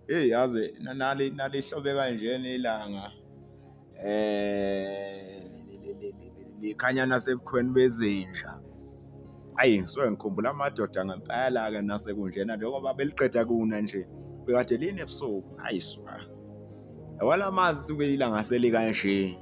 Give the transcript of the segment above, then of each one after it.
Hey yazi nalihlobe kanjena ilanga likhanya nasebukhweni bezinja. Ayi ngisuke ngikhumbula amadoda ngempela-ke nasekunjena njengoba beliqeda kuna nje bekade linebusuku ayiswa. Yabona manje suke ilanga selikanje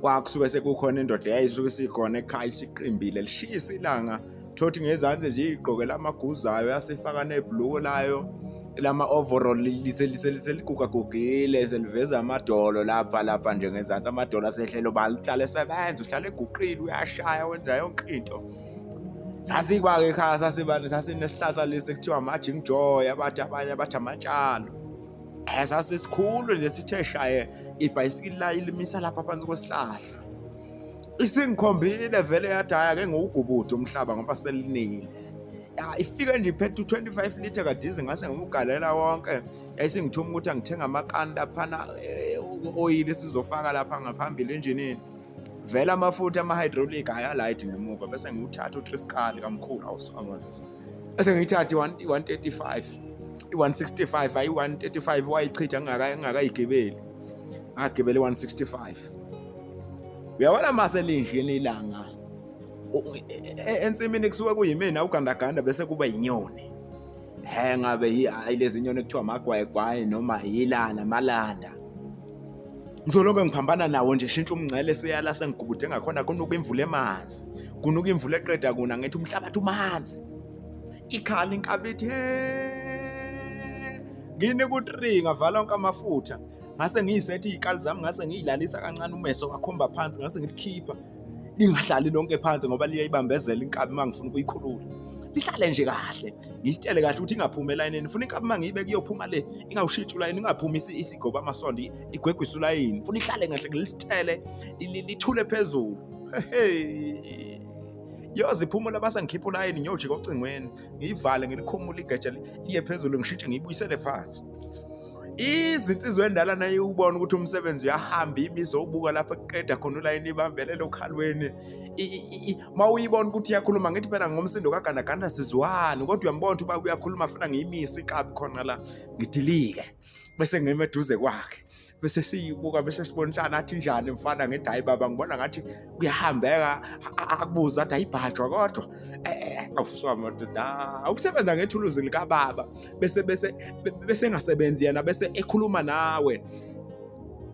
kwakusuke sekukhona indoda eyayisuke sikhona ekhaya isiqimbile lishisa ilanga thothi ngezansi nje igqokela amaguzayo yasifaka nebhluku layo lama overall liseliguga gugile seliveza amadolo lapha nje ngezansi amadolo asehlelo balihlale sebenza uhlale eguqile uyashaya wenza yonke into. Sasikwa-ke ekhaya sasinesihlahla lesi kuthiwa ama-Jingjoy abanye bathi amatshalo. Sasisikhulu nje sithe shaye ibhayisikili la ilimisa lapha phansi kwesihlahla. Isingikhombile vele yathi hhayi-ake ngiwugubhude umhlaba ngoba selinile. Ifike nje iphethe u-25 litre kadizi ngase ngimugalela wonke. Yayisingithuma ukuthi angithenga amakani laphana oyili esizofaka lapha ngaphambili enjinini. Vele amafutha ama-hydraulic ayalight ngemuva bese ngiwuthatha u-Triscal kamkhulu awusama. Bese ngiyithatha i-135 i-165 hayi i-135 wayichitha ngingakayigibeli. Ngagibela i-165. Uyabona mase linjini ilanga. Ensimini kusuke kuyimina ugandaganda bese kuba inyoni. Ngabe lezi nyoni ekuthiwa amagwayegwaye noma yilana amalanda. Ngizolonge ngiphambana nawo nje shintsha umngcele siyala sengigubude ngakhona kunuka imvula emanzi. Kunuka imvula eqeda kuna ngithi umhlabathi umanzi. Ikhala inkabithi ngine ku-3 ngavala onke amafutha. Ngase ngiyisethe izikali zami ngase ngiyilalisa kancane umeso wakhomba phansi ngase ngilikhipha. Lingahlali lonke phansi ngoba liyayibambezela inkabi mangifuna ukuyikhulula. Lihlale nje kahle. Ngisitele kahle ukuthi ingaphumi elayinini. Ufuna inkabi mangiyibeke iyophuma le ingawushintshi ulayini ingaphumi isigoba amasondo igwegwisa ulayini. Ufuna ihlale kahle ngilisitele lithule phezulu. Hey. Yoze iphumula base ngikhipha ulayini ngiyojika ocingweni. Ngiyivale ngilikhumula igeja liye phezulu ngishintshe ngiyibuyisele phansi. Izinsizwa endala naye ubona ukuthi umsebenzi uyahamba imizo ubuka lapha eqeda khona ulayini ibambelele okhalweni. Mawuyibona ukuthi iyakhuluma ngithi phela ngomsindo kagandaganda sizwani kodwa uyambona ukuthi uyakhuluma afuna ngiyimisa inkabi khona la ngidilike bese ngime eduze kwakhe bese siyibuka bese sibonisana athi njani mfana ngithi hayi baba ngibona ngathi kuyahambeka akubuza athi ayibhajwa kodwa awuswa madoda awukusebenza ngethuluzi lika baba bese engasebenzi yena bese ekhuluma nawe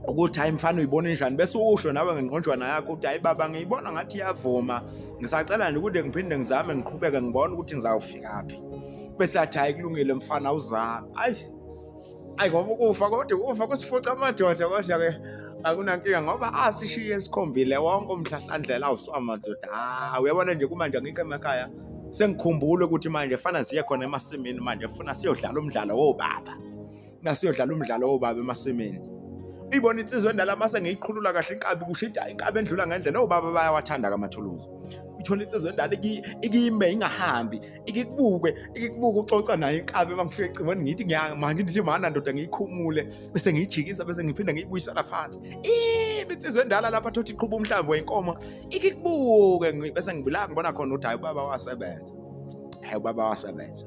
ukuthi hayi mfana uyibona njani bese usho nawe ngengqonjwana yakho ukuthi hayi baba ngiyibona ngathi iyavuma ngisacela nje ukuthi ngiphinde ngizame ngiqhubeke ngibone ukuthi ngizawufika phi bese athi hayi kulungile mfana awuzami ayi ngoba ufa kusifuca amadoda kodwa-ke akunankinga ngoba asishiye esikhombile wonke umhlahlandlela awuswa madoda uyabona nje kumanje angikho emakhaya sengikhumbule ukuthi manje fana siye khona emasimini manje funa siyodlala umdlalo wobaba nasiyodlala umdlalo wobaba emasimini. Uyibona insizwe endala mase ngiyiqhulula kahle inkabi kushida inkabi endlula ngendlela obaba bayawathanda kamathuluzi. Uthola insizwe endala ikime ingahambi ikikubuke ucoca nayo inkabi mangifika ecingweni ngithi manje ngithi mana ndoda ngiyikhumule bese ngiyijikisa bese ngiphinda ngiyibuyisela phansi. Insizwe endala lapha thothi iqhuba umhlambi wenkomo ikikubuke bese ngibona khona ukuthi hayi ubaba wasebenza. Hayi ubaba wasebenza.